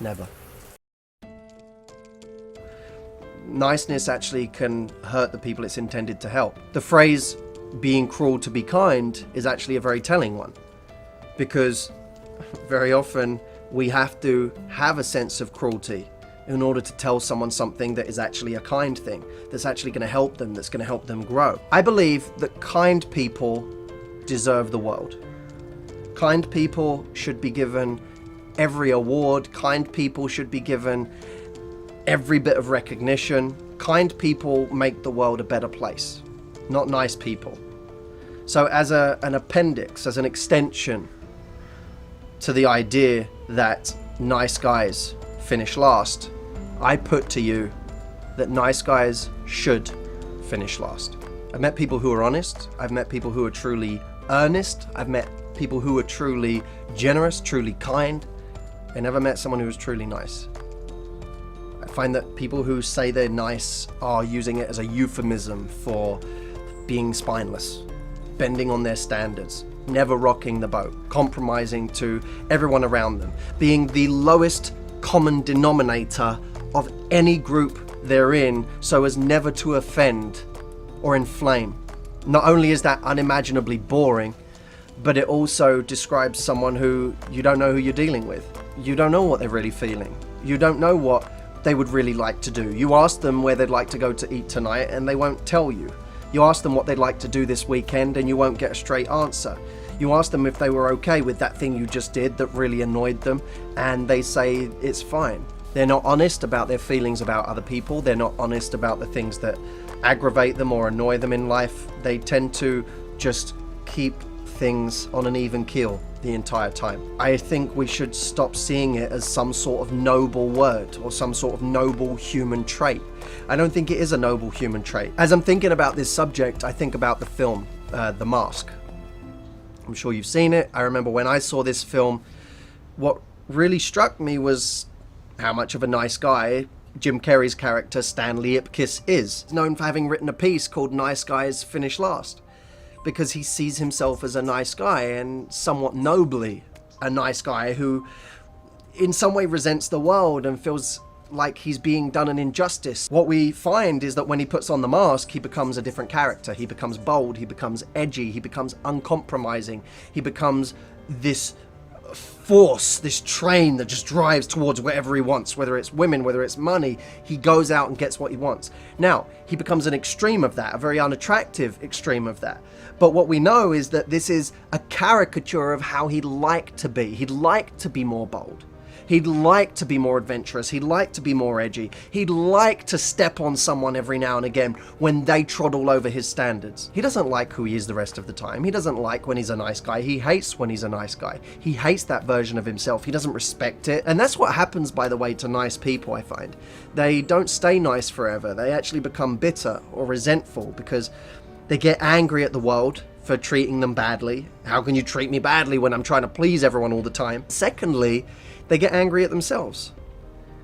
Never. Niceness actually can hurt the people it's intended to help. The phrase, being cruel to be kind, is actually a very telling one, because very often we have to have a sense of cruelty in order to tell someone something that is actually a kind thing, that's actually going to help them, that's going to help them grow. I believe that kind people deserve the world. Kind people should be given every award. Kind people should be given every bit of recognition. Kind people make the world a better place, not nice people. So as an appendix, as an extension to the idea that nice guys finish last, I put to you that nice guys should finish last. I've met people who are honest. I've met people who are truly earnest. I've met people who are truly generous, truly kind. I never met someone who was truly nice. I find that people who say they're nice are using it as a euphemism for being spineless, bending on their standards, never rocking the boat, compromising to everyone around them, being the lowest common denominator of any group they're in so as never to offend or inflame. Not only is that unimaginably boring, but it also describes someone who you don't know who you're dealing with. You don't know what they're really feeling. You don't know what they would really like to do. You ask them where they'd like to go to eat tonight and they won't tell you. You ask them what they'd like to do this weekend and you won't get a straight answer. You ask them if they were okay with that thing you just did that really annoyed them, and they say it's fine. They're not honest about their feelings about other people. They're not honest about the things that aggravate them or annoy them in life. They tend to just keep things on an even keel the entire time. I think we should stop seeing it as some sort of noble word or some sort of noble human trait. I don't think it is a noble human trait. As I'm thinking about this subject, I think about the film, The Mask. I'm sure you've seen it. I remember when I saw this film, what really struck me was how much of a nice guy Jim Carrey's character Stanley Ipkiss is. He's known for having written a piece called Nice Guys Finish Last, because he sees himself as a nice guy, and somewhat nobly a nice guy who in some way resents the world and feels like he's being done an injustice. What we find is that when he puts on the mask, he becomes a different character. He becomes bold, he becomes edgy, he becomes uncompromising, he becomes this force, this train that just drives towards whatever he wants, whether it's women, whether it's money. He goes out and gets what he wants. Now, he becomes an extreme of that, a very unattractive extreme of that. But what we know is that this is a caricature of how he'd like to be. He'd like to be more bold. He'd like to be more adventurous. He'd like to be more edgy. He'd like to step on someone every now and again when they trod all over his standards. He doesn't like who he is the rest of the time. He doesn't like when he's a nice guy. He hates when he's a nice guy. He hates that version of himself. He doesn't respect it. And that's what happens, by the way, to nice people, I find. They don't stay nice forever. They actually become bitter or resentful because they get angry at the world for treating them badly. How can you treat me badly when I'm trying to please everyone all the time? Secondly, they get angry at themselves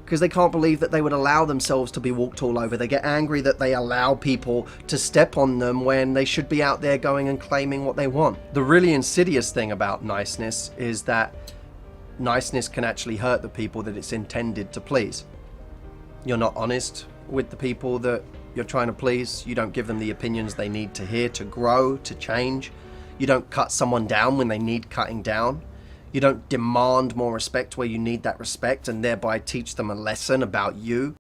because they can't believe that they would allow themselves to be walked all over. They get angry that they allow people to step on them when they should be out there going and claiming what they want. The really insidious thing about niceness is that niceness can actually hurt the people that it's intended to please. You're not honest with the people that you're trying to please. You don't give them the opinions they need to hear to grow, to change. You don't cut someone down when they need cutting down. You don't demand more respect where you need that respect and thereby teach them a lesson about you.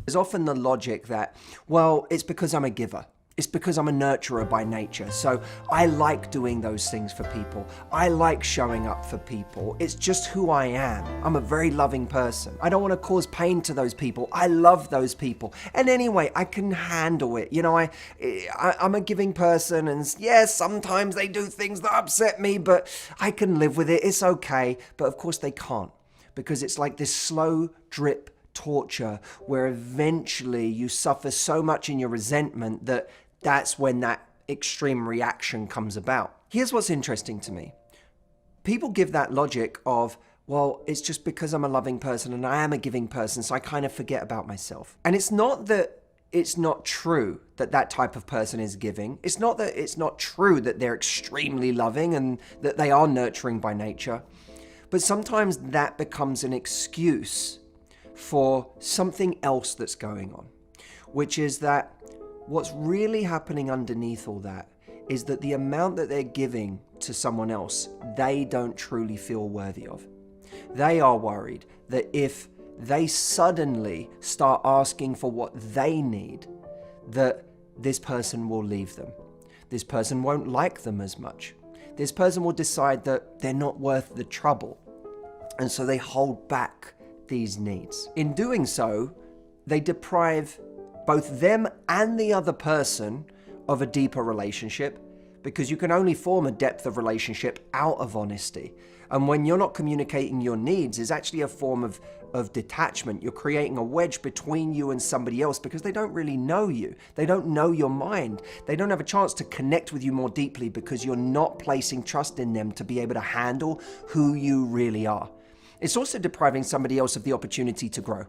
There's often the logic that, well, it's because I'm a giver. It's because I'm a nurturer by nature, so I like doing those things for people. I like showing up for people. It's just who I am. I'm a very loving person. I don't want to cause pain to those people. I love those people. And anyway, I can handle it. You know, I'm a giving person, and yes, sometimes they do things that upset me, but I can live with it. It's okay. But of course they can't, because it's like this slow drip torture where eventually you suffer so much in your resentment that that's when that extreme reaction comes about. Here's what's interesting to me. People give that logic of, well, it's just because I'm a loving person and I am a giving person, so I kind of forget about myself. And it's not that it's not true that that type of person is giving. It's not that it's not true that they're extremely loving and that they are nurturing by nature. But sometimes that becomes an excuse for something else that's going on, which is that what's really happening underneath all that is that the amount that they're giving to someone else, they don't truly feel worthy of. They are worried that if they suddenly start asking for what they need, that this person will leave them. This person won't like them as much. This person will decide that they're not worth the trouble. And so they hold back these needs. In doing so, they deprive both them and the other person of a deeper relationship, because you can only form a depth of relationship out of honesty. And when you're not communicating your needs, it's actually a form of detachment. You're creating a wedge between you and somebody else because they don't really know you. They don't know your mind. They don't have a chance to connect with you more deeply because you're not placing trust in them to be able to handle who you really are. It's also depriving somebody else of the opportunity to grow.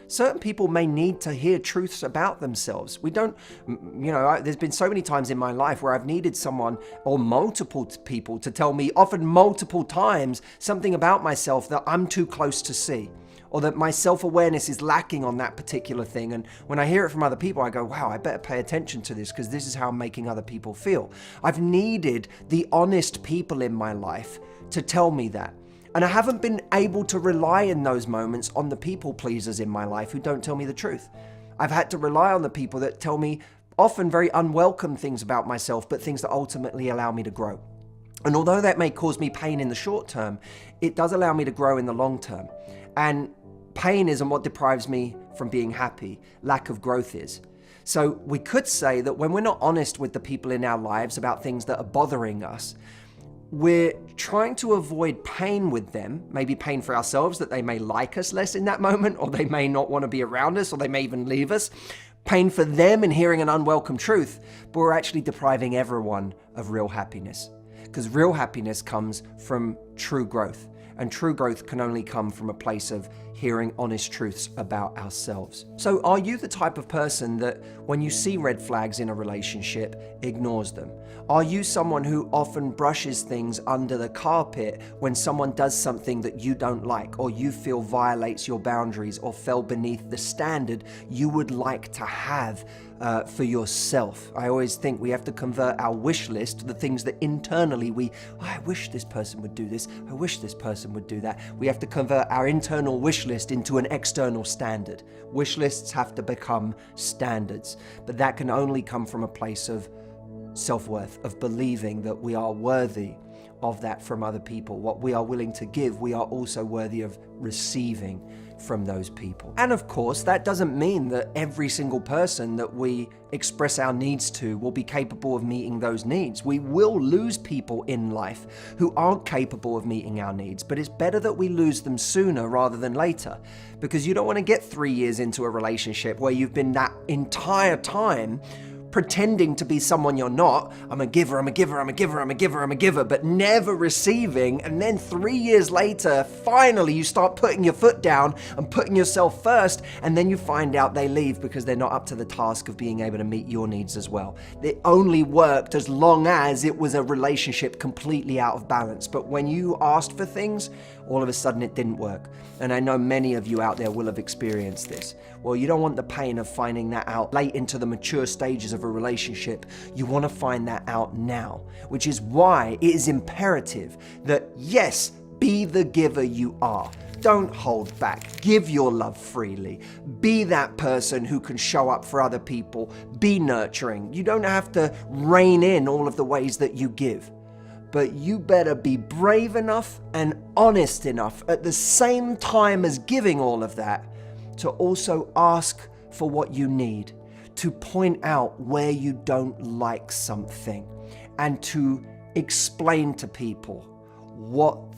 Certain people may need to hear truths about themselves. There's been so many times in my life where I've needed someone or multiple people to tell me, often multiple times, something about myself that I'm too close to see, or that my self-awareness is lacking on that particular thing. And when I hear it from other people, I go, wow, I better pay attention to this because this is how I'm making other people feel. I've needed the honest people in my life to tell me that. And I haven't been able to rely in those moments on the people pleasers in my life who don't tell me the truth. I've had to rely on the people that tell me often very unwelcome things about myself, but things that ultimately allow me to grow. And although that may cause me pain in the short term, it does allow me to grow in the long term. And pain isn't what deprives me from being happy. Lack of growth is. So we could say that when we're not honest with the people in our lives about things that are bothering us, we're trying to avoid pain with them, maybe pain for ourselves that they may like us less in that moment, or they may not want to be around us, or they may even leave us. Pain for them in hearing an unwelcome truth, but we're actually depriving everyone of real happiness. Because real happiness comes from true growth. And true growth can only come from a place of hearing honest truths about ourselves. So are you the type of person that when you see red flags in a relationship, ignores them? Are you someone who often brushes things under the carpet when someone does something that you don't like, or you feel violates your boundaries or fell beneath the standard you would like to have for yourself? I always think we have to convert our wish list, the things that internally I wish this person would do this, I wish this person would do that. We have to convert our internal wish list into an external standard. Wish lists have to become standards, but that can only come from a place of self-worth, of believing that we are worthy of that from other people. What we are willing to give, we are also worthy of receiving from those people. And of course, that doesn't mean that every single person that we express our needs to will be capable of meeting those needs. We will lose people in life who aren't capable of meeting our needs, but it's better that we lose them sooner rather than later, because you don't want to get 3 years into a relationship where you've been that entire time pretending to be someone you're not. I'm a giver, I'm a giver, I'm a giver, I'm a giver, I'm a giver, but never receiving. And then 3 years later, finally you start putting your foot down and putting yourself first, and then you find out they leave because they're not up to the task of being able to meet your needs as well. It only worked as long as it was a relationship completely out of balance. But when you asked for things, all of a sudden it didn't work. And I know many of you out there will have experienced this. Well, you don't want the pain of finding that out late into the mature stages of a relationship. You want to find that out now, which is why it is imperative that, yes, be the giver you are. Don't hold back. Give your love freely. Be that person who can show up for other people. Be nurturing. You don't have to rein in all of the ways that you give. But you better be brave enough and honest enough at the same time as giving all of that to also ask for what you need, to point out where you don't like something, and to explain to people what